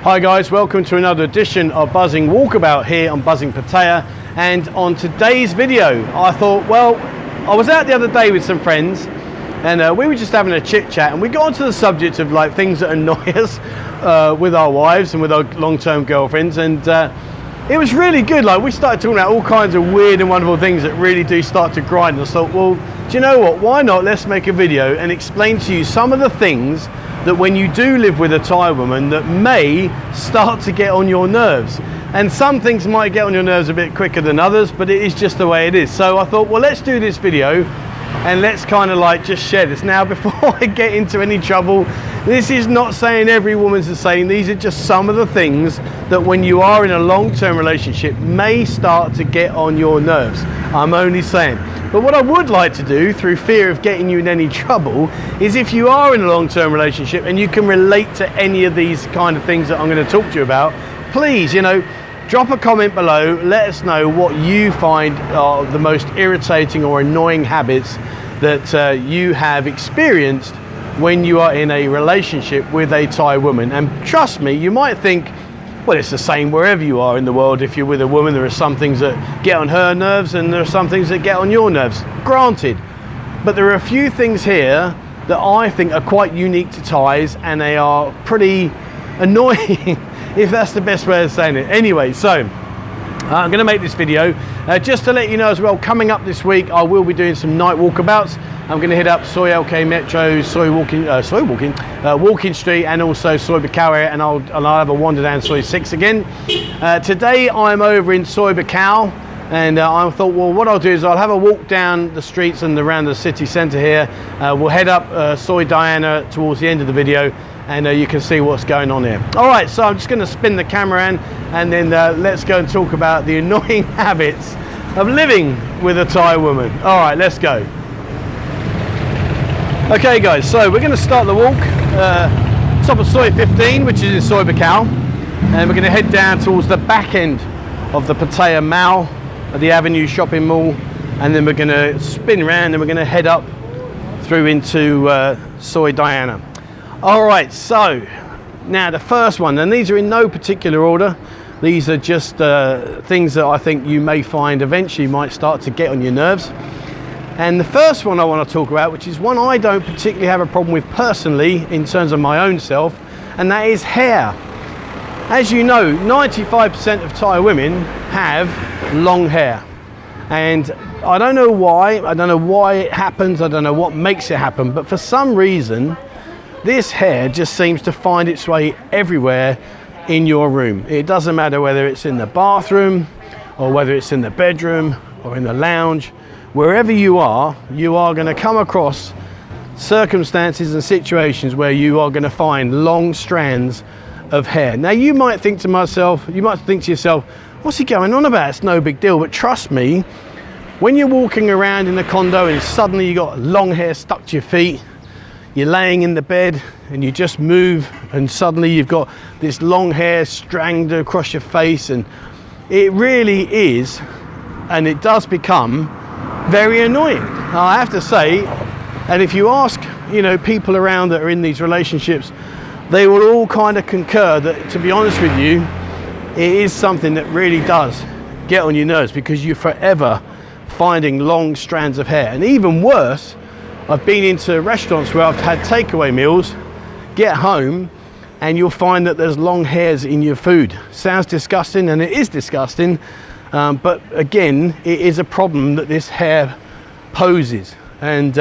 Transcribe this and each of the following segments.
Hi guys, welcome to another edition of Buzzing Walkabout here on Buzzing Pattaya. And on today's video, I thought, well, I was out the other day with some friends and we were just having a chit chat, and we got onto the subject of like things that annoy us with our wives and with our long-term girlfriends, and it was really good. Like, we started talking about all kinds of weird and wonderful things that really do start to grind. And I thought, well, do you know what, why not, let's make a video and explain to you some of the things that when you do live with a Thai woman that may start to get on your nerves. And some things might get on your nerves a bit quicker than others, but it is just the way it is. So I thought, well, let's do this video and let's kind of like just share this. Now, before I get into any trouble, this is not saying every woman's the same. These are just some of the things that when you are in a long-term relationship may start to get on your nerves. I'm only saying. But what I would like to do, through fear of getting you in any trouble, is if you are in a long-term relationship and you can relate to any of these kind of things that I'm going to talk to you about, please, drop a comment below. Let us know what you find are the most irritating or annoying habits that you have experienced when you are in a relationship with a Thai woman. And trust me, you might think, well, it's the same wherever you are in the world. If you're with a woman, there are some things that get on her nerves and there are some things that get on your nerves, granted. But there are a few things here that I think are quite unique to Thais, and they are pretty annoying, if that's the best way of saying it. Anyway, so I'm going to make this video just to let you know as well, coming up this week I will be doing some night walkabouts. I'm going to hit up Soi LK Metro, Walking Street, and also Soi Buakhao area, and I'll have a wander down Soi 6 again. Today I'm over in Soi Buakhao, and I thought, well, what I'll do is I'll have a walk down the streets and around the city centre here. We'll head up Soi Diana towards the end of the video, and you can see what's going on here. All right, so I'm just going to spin the camera in, and then let's go and talk about the annoying habits of living with a Thai woman. All right, let's go. Okay guys, so we're going to start the walk top of Soi 15, which is in Soi Buakhao, and we're going to head down towards the back end of the Pattaya Mall, the Avenue shopping mall, and then we're going to spin around and we're going to head up through into Soi Diana. All right, so now the first one, and these are in no particular order, these are just things that I think you may find eventually might start to get on your nerves. And the first one I want to talk about, which is one I don't particularly have a problem with personally in terms of my own self, and that is hair. As you know, 95% of Thai women have long hair, and I don't know why. I don't know why it happens. I don't know what makes it happen, but for some reason this hair just seems to find its way everywhere in your room. It doesn't matter whether it's in the bathroom or whether it's in the bedroom or in the lounge. Wherever you are going to come across circumstances and situations where you are going to find long strands of hair. Now, you might think to yourself, what's he going on about? It's no big deal. But trust me, when you're walking around in a condo and suddenly you got long hair stuck to your feet, you're laying in the bed and you just move and suddenly you've got this long hair strangled across your face, and it really is, and it does become very annoying, I have to say. And if you ask, people around that are in these relationships, they will all kind of concur that, to be honest with you, it is something that really does get on your nerves, because you're forever finding long strands of hair. And even worse, I've been into restaurants where I've had takeaway meals, get home, and you'll find that there's long hairs in your food. Sounds disgusting, and it is disgusting. But again, it is a problem that this hair poses, and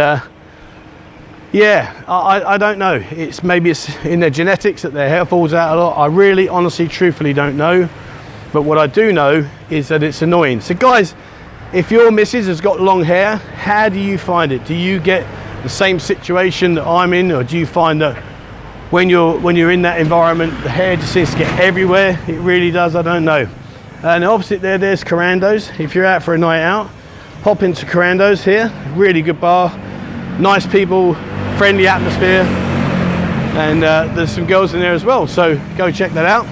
yeah, I don't know. Maybe it's in their genetics that their hair falls out a lot. I really, honestly, truthfully don't know. But what I do know is that it's annoying. So guys, if your missus has got long hair, how do you find it? Do you get the same situation that I'm in, or do you find that when you're in that environment, the hair just seems to get everywhere? It really does. I don't know. And opposite there's Carando's. If you're out for a night out, hop into Carando's here. Really good bar, nice people, friendly atmosphere, and there's some girls in there as well, so go check that out.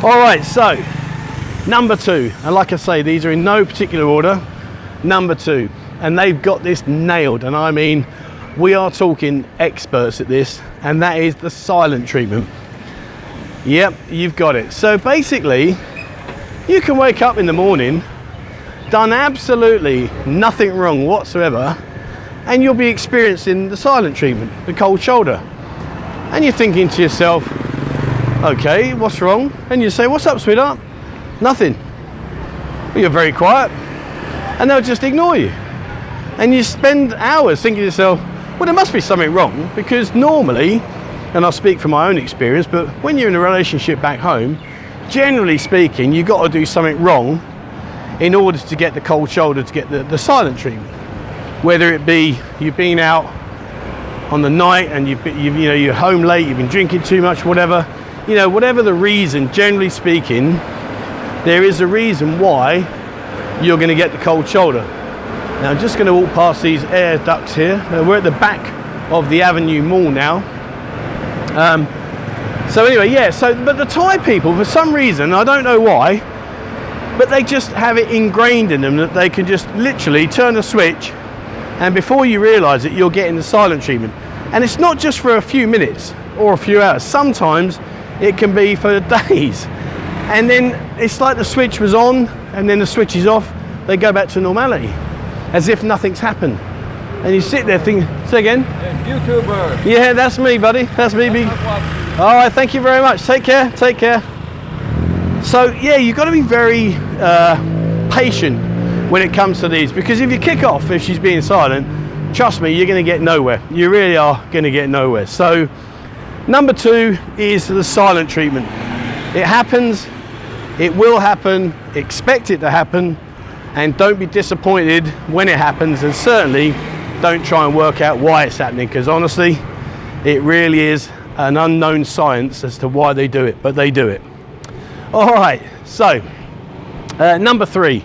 All right, so number two, and like I say, these are in no particular order. Number two, and they've got this nailed, and I mean, we are talking experts at this, and that is the silent treatment. Yep, you've got it. So basically, you can wake up in the morning, done absolutely nothing wrong whatsoever, and you'll be experiencing the silent treatment, the cold shoulder. And you're thinking to yourself, okay, what's wrong? And you say, what's up, sweetheart? Nothing. Well, you're very quiet. And they'll just ignore you. And you spend hours thinking to yourself, well, there must be something wrong, because normally, and I'll speak from my own experience, but when you're in a relationship back home, generally speaking, you've got to do something wrong in order to get the cold shoulder, to get the silent treatment. Whether it be you've been out on the night and you're home late, you've been drinking too much, whatever, whatever the reason, generally speaking, there is a reason why you're going to get the cold shoulder. Now I'm just going to walk past these air ducts here. We're at the back of the Avenue Mall now. So anyway, yeah, but the Thai people, for some reason, I don't know why, but they just have it ingrained in them that they can just literally turn a switch, and before you realise it, you're getting the silent treatment. And it's not just for a few minutes or a few hours. Sometimes it can be for days. And then it's like the switch was on, and then the switch is off, they go back to normality, as if nothing's happened. And you sit there thinking, say again? YouTuber. Yeah, that's me, buddy. That's me. All right, thank you very much. Take care. Take care. So yeah, you've got to be very patient when it comes to these, because if you kick off, if she's being silent, trust me, you're going to get nowhere. You really are going to get nowhere. So number 2 is the silent treatment. It happens. It will happen. Expect it to happen, and don't be disappointed when it happens, and certainly don't try and work out why it's happening, because honestly, it really is an unknown science as to why they do it, but they do it. All right, so number 3.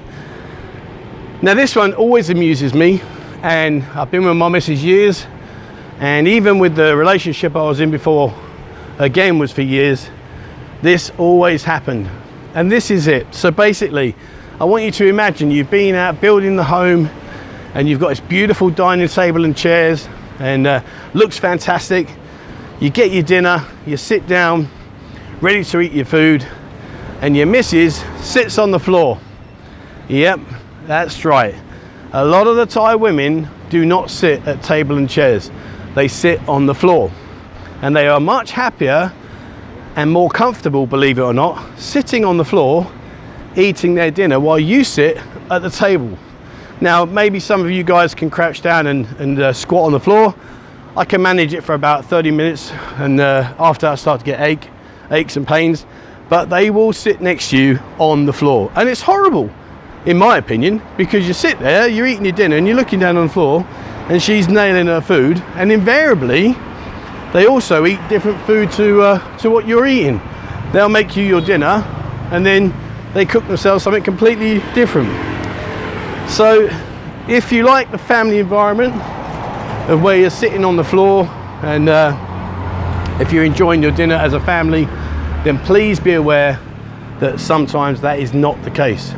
Now this one always amuses me, and I've been with my missus years, and even with the relationship I was in before, again, was for years, this always happened. And this is it. So basically, I want you to imagine you've been out building the home, and you've got this beautiful dining table and chairs, and looks fantastic. You get your dinner, you sit down, ready to eat your food, and your missus sits on the floor. Yep, that's right. A lot of the Thai women do not sit at table and chairs. They sit on the floor, and they are much happier and more comfortable, believe it or not, sitting on the floor eating their dinner while you sit at the table. Now maybe some of you guys can crouch down and squat on the floor. I can manage it for about 30 minutes, and after I start to get aches and pains, but they will sit next to you on the floor, and it's horrible in my opinion, because you sit there, you're eating your dinner and you're looking down on the floor, and she's nailing her food, and invariably they also eat different food to what you're eating. They'll make you your dinner, and then they cook themselves something completely different. So if you like the family environment of where you're sitting on the floor, and if you're enjoying your dinner as a family, then please be aware that sometimes that is not the case.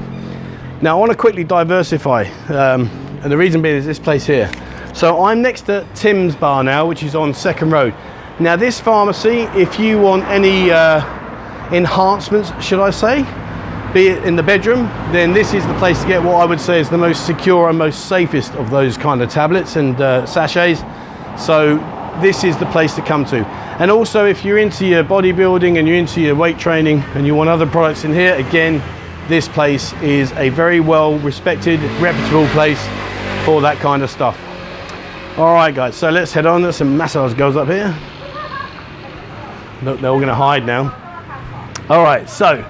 Now I want to quickly diversify, and the reason being is this place here. So I'm next to Tim's bar now, which is on 2nd Road. Now this pharmacy, if you want any enhancements, should I say, be it in the bedroom, then this is the place to get what I would say is the most secure and most safest of those kind of tablets and sachets. So this is the place to come to. And also if you're into your bodybuilding and you're into your weight training and you want other products in here, again, this place is a very well respected, reputable place for that kind of stuff. All right guys, so let's head on. There's some massage girls up here. Look, they're all gonna hide now. All right, so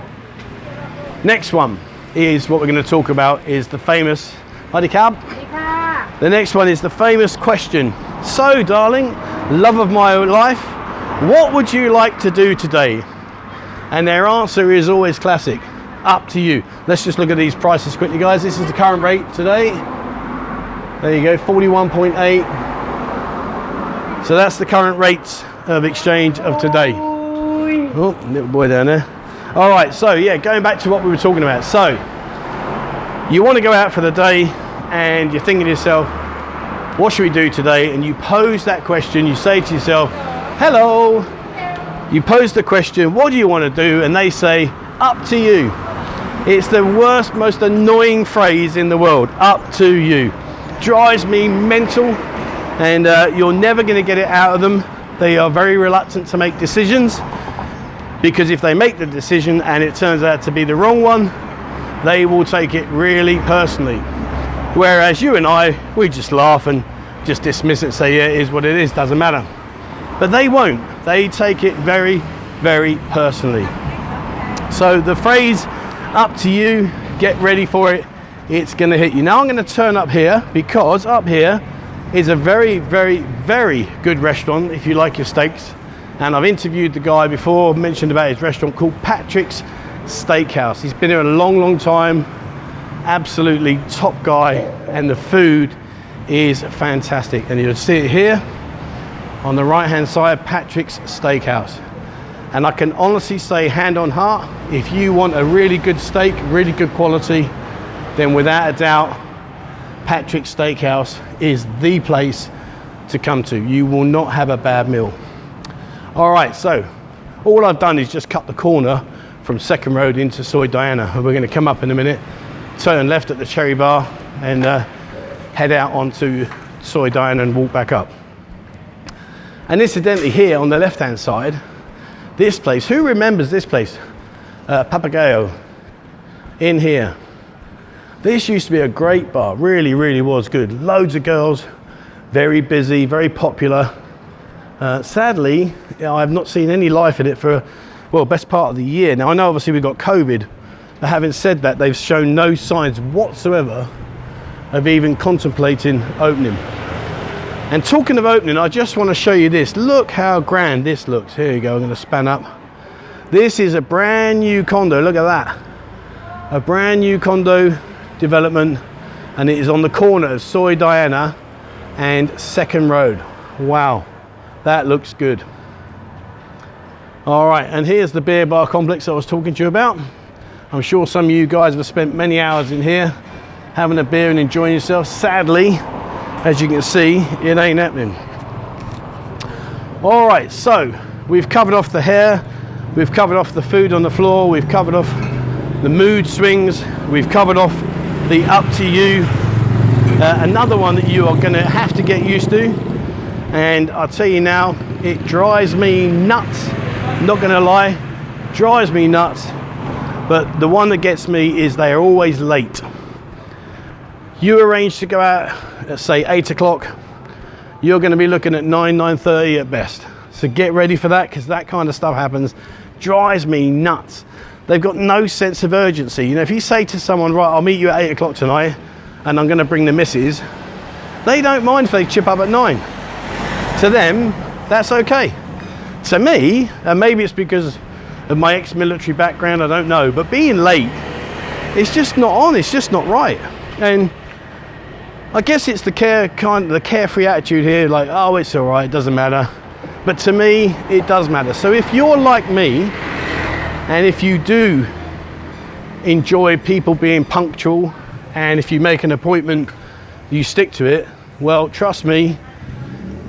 next one is what we're going to talk about is the famous the next one is the famous question. So darling, love of my life, what would you like to do today? And their answer is always classic, up to you. Let's just look at these prices quickly guys. This is the current rate today. There you go, 41.8. So that's the current rates of exchange of today. Oh, little boy down there. All right, so yeah, going back to what we were talking about. So you want to go out for the day and you're thinking to yourself, what should we do today? And you pose that question, you say to yourself, hello, You pose the question, what do you want to do? And they say, up to you. It's the worst, most annoying phrase in the world, up to you. Drives me mental, and you're never going to get it out of them. They are very reluctant to make decisions, because if they make the decision and it turns out to be the wrong one, they will take it really personally. Whereas you and I, we just laugh and just dismiss it, say, yeah, it is what it is, doesn't matter. But they won't. They take it very, very personally. So the phrase, up to you, get ready for it, it's going to hit you. Now I'm going to turn up here, because up here is a very, very, very good restaurant if you like your steaks. And I've interviewed the guy before, mentioned about his restaurant called Patrick's Steakhouse. He's been here a long, long time. Absolutely top guy, and the food is fantastic. And you'll see it here on the right hand side, Patrick's Steakhouse. And I can honestly say, hand on heart, if you want a really good steak, really good quality, then without a doubt, Patrick's Steakhouse is the place to come to. You will not have a bad meal. All right, so all I've done is just cut the corner from Second Road into Soi Diana. And we're going to come up in a minute, turn left at the Cherry Bar, and head out onto Soi Diana and walk back up. And incidentally, here on the left hand side, this place, who remembers this place? Papagayo, in here. This used to be a great bar, really, really was good. Loads of girls, very busy, very popular. Sadly, I've not seen any life in it for, well, best part of the year. Now I know obviously we've got COVID, but having said that, they've shown no signs whatsoever of even contemplating opening. And talking of opening, I just want to show you this. Look how grand this looks. Here you go, I'm going to span up. This is a brand new condo, look at that. A brand new condo development, and it is on the corner of Soi Diana and Second Road. Wow, that looks good. All right, and here's the beer bar complex I was talking to you about. I'm sure some of you guys have spent many hours in here having a beer and enjoying yourself. Sadly, as you can see, it ain't happening. All right, so we've covered off the hair, we've covered off the food on the floor, we've covered off the mood swings, we've covered off the up to you. Another one that you are going to have to get used to, and I'll tell you now, it drives me nuts. Not going to lie, drives me nuts. But the one that gets me is they are always late. You arrange to go out at say 8 o'clock, you're going to be looking at 9:30 at best. So get ready for that, because that kind of stuff happens. Drives me nuts. They've got no sense of urgency. You know, if you say to someone, right, I'll meet you at 8 o'clock tonight and I'm going to bring the missus, they don't mind if they chip up at 9. To them, that's okay. To me, and maybe it's because of my ex-military background, I don't know, but being late, it's just not on, it's just not right. And I guess it's the carefree attitude here, like, oh, it's all right, it doesn't matter. But to me, it does matter. So if you're like me, and if you do enjoy people being punctual, and if you make an appointment, you stick to it, well, trust me,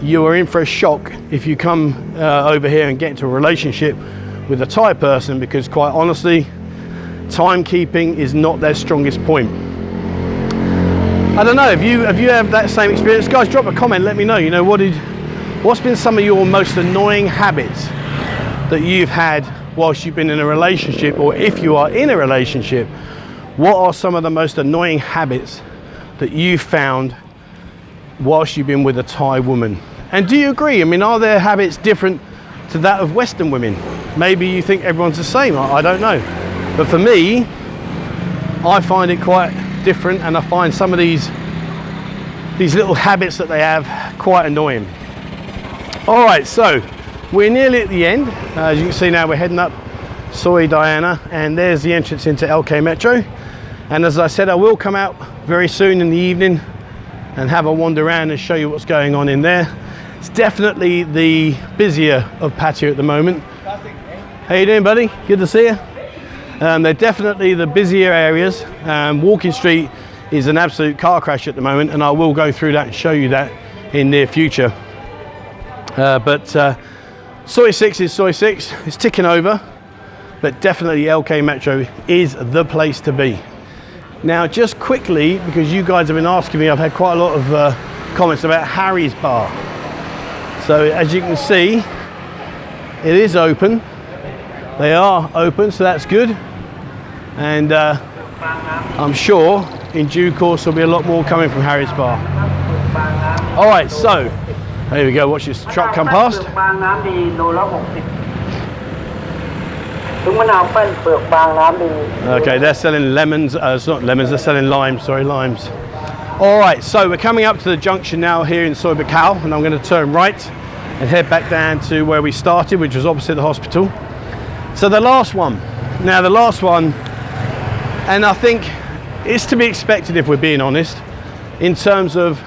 you are in for a shock if you come over here and get into a relationship with a Thai person, because quite honestly, timekeeping is not their strongest point. I don't know, if you have that same experience, guys, drop a comment, let me know, you know, what's been some of your most annoying habits that you've had whilst you've been in a relationship, or if you are in a relationship, what are some of the most annoying habits that you've found whilst you've been with a Thai woman? And do you agree? I mean, are their habits different to that of Western women? Maybe you think everyone's the same, I don't know. But for me, I find it quite different, and I find some of these little habits that they have quite annoying. All right, so we're nearly at the end. As you can see now, we're heading up Soi Diana, and there's the entrance into LK Metro. And as I said, I will come out very soon in the evening and have a wander around and show you what's going on in there. It's definitely the busier of Pattaya at the moment. How you doing, buddy? Good to see you. They're definitely the busier areas. Walking Street is an absolute car crash at the moment, and I will go through that and show you that in near future. But Soi 6 is Soi 6. It's ticking over, but definitely LK Metro is the place to be. Now, just quickly, because you guys have been asking me, I've had quite a lot of comments about Harry's Bar. So as you can see, it is open. They are open, so that's good. And I'm sure in due course there'll be a lot more coming from Harry's Bar. All right, so there we go. Watch this truck come past. Okay, they're selling lemons. It's not lemons, they're selling limes. Sorry, limes. All right, so we're coming up to the junction now here in Soi Buakhao, and I'm going to turn right and head back down to where we started, which was opposite the hospital. So the last one. Now the last one, and I think it's to be expected if we're being honest, in terms of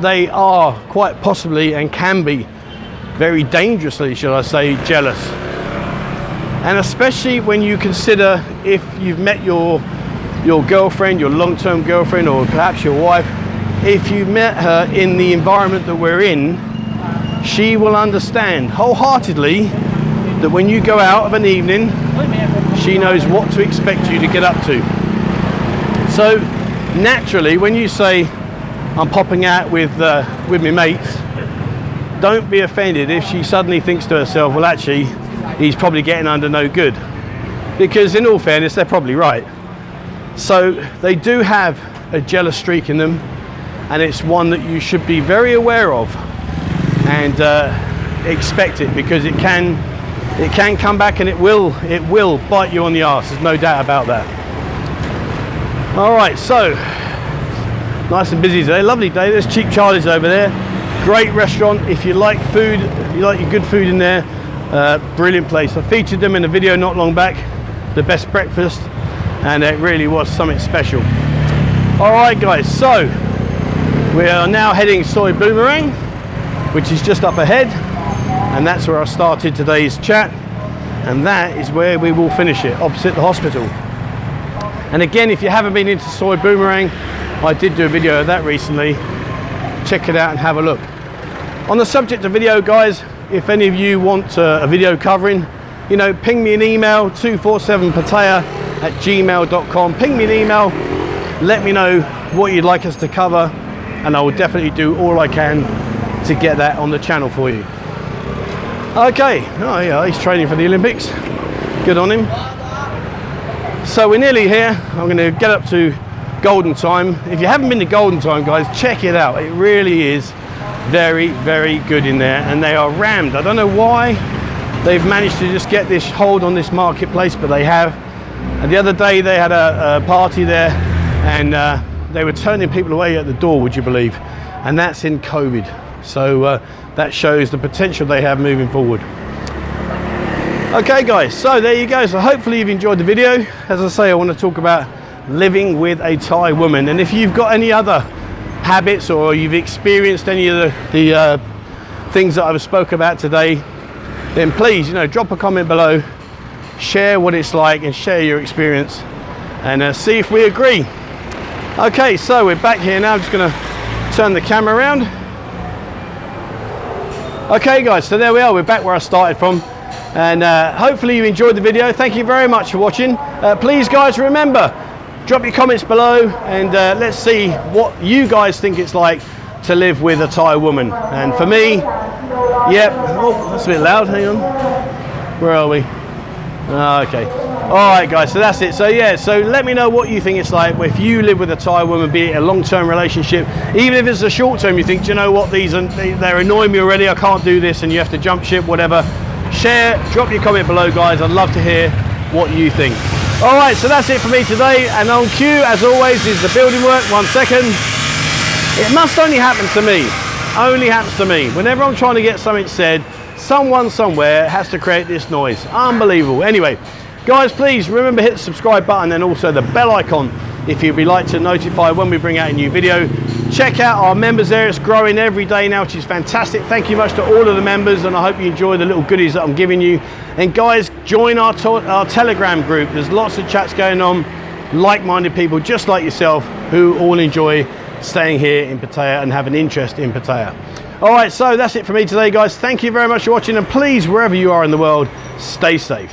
they are quite possibly and can be very dangerously, should I say, jealous. And especially when you consider if you've met your girlfriend, your long-term girlfriend, or perhaps your wife, if you met her in the environment that we're in, she will understand wholeheartedly that when you go out of an evening, she knows what to expect you to get up to. So naturally, when you say, I'm popping out with my mates, don't be offended if she suddenly thinks to herself, well actually, he's probably getting under no good. Because in all fairness, they're probably right. So they do have a jealous streak in them, and it's one that you should be very aware of and expect it, because it can come back and it will bite you on the arse. There's no doubt about that. All right, so nice and busy today, lovely day. There's Cheap Charlie's over there. Great restaurant. If you like food, you like your good food in there, brilliant place. I featured them in a video not long back, the best breakfast, and it really was something special. All right guys, so we are now heading Soi Boomerang, which is just up ahead, and that's where I started today's chat, and that is where we will finish it, opposite the hospital. And again, if you haven't been into Soi Boomerang, I did do a video of that recently. Check it out and have a look. On the subject of video, guys, if any of you want a video covering, you know, ping me an email, 247pattaya@gmail.com. Ping me an email, let me know what you'd like us to cover, and I will definitely do all I can to get that on the channel for you. Okay, oh yeah, he's training for the Olympics. Good on him. So we're nearly here. I'm going to get up to Golden Time. If you haven't been to Golden Time, guys, check it out. It really is very, very good in there, and they are rammed. I don't know why they've managed to just get this hold on this marketplace, but they have. And the other day they had a party there, and they were turning people away at the door, would you believe? And that's in COVID. So that shows the potential they have moving forward. Okay guys, so there you go. So hopefully you've enjoyed the video. As I say, I want to talk about living with a Thai woman, and if you've got any other habits or you've experienced any of the things that I've spoke about today, then please, you know, drop a comment below, share what it's like and share your experience, and see if we agree. Okay, so we're back here now. I'm just going to turn the camera around. Okay guys, so there we are. We're back where I started from, and hopefully you enjoyed the video. Thank you very much for watching. Please guys, remember, drop your comments below, and let's see what you guys think it's like to live with a Thai woman. And for me, yep, oh, that's a bit loud, hang on. Where are we? Oh, okay. All right guys, so that's it. So yeah, so let me know what you think it's like if you live with a Thai woman, be it a long-term relationship, even if it's a short-term, you think, do you know what, they're annoying me already, I can't do this, and you have to jump ship, whatever. Share, drop your comment below guys, I'd love to hear what you think. All right, so that's it for me today, and on cue, as always, is the building work. 1 second. It must only happen to me. Only happens to me. Whenever I'm trying to get something said, someone somewhere has to create this noise. Unbelievable. Anyway, guys, please remember, hit the subscribe button and also the bell icon if you'd be like to notify when we bring out a new video. Check out our members there. It's growing every day now, which is fantastic. Thank you much to all of the members, and I hope you enjoy the little goodies that I'm giving you. And guys, join our Telegram group. There's lots of chats going on, like-minded people just like yourself who all enjoy staying here in Pattaya and have an interest in Pattaya. All right, so that's it for me today, guys. Thank you very much for watching, and please, wherever you are in the world, stay safe.